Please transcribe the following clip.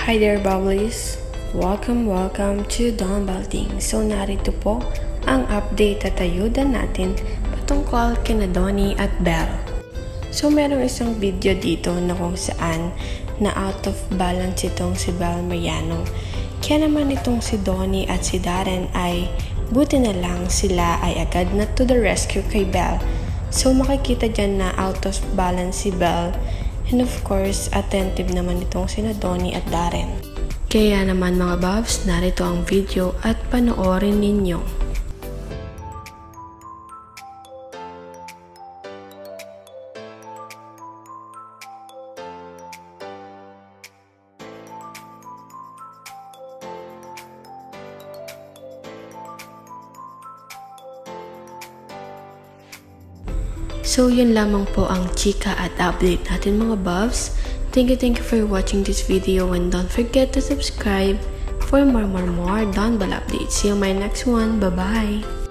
Hi there, Bubblies! Welcome to Don Balding. So narito po ang update at ayuda natin patungkol kina Donnie at Belle. So merong isang video dito na kung saan na out of balance itong si Belle Mariano. Kaya naman itong si Donnie at si Darren ay buti na lang sila ay agad na to the rescue kay Belle. So makikita dyan na out of balance si Belle. And of course, attentive naman itong sina Donnie at Darren. Kaya naman mga Bobs, narito ang video at panoorin ninyo. So yun lamang po ang chika at update natin mga Bobs. Thank you for watching this video and don't forget to subscribe for more Don Bal updates. See you in my next one. Bye bye.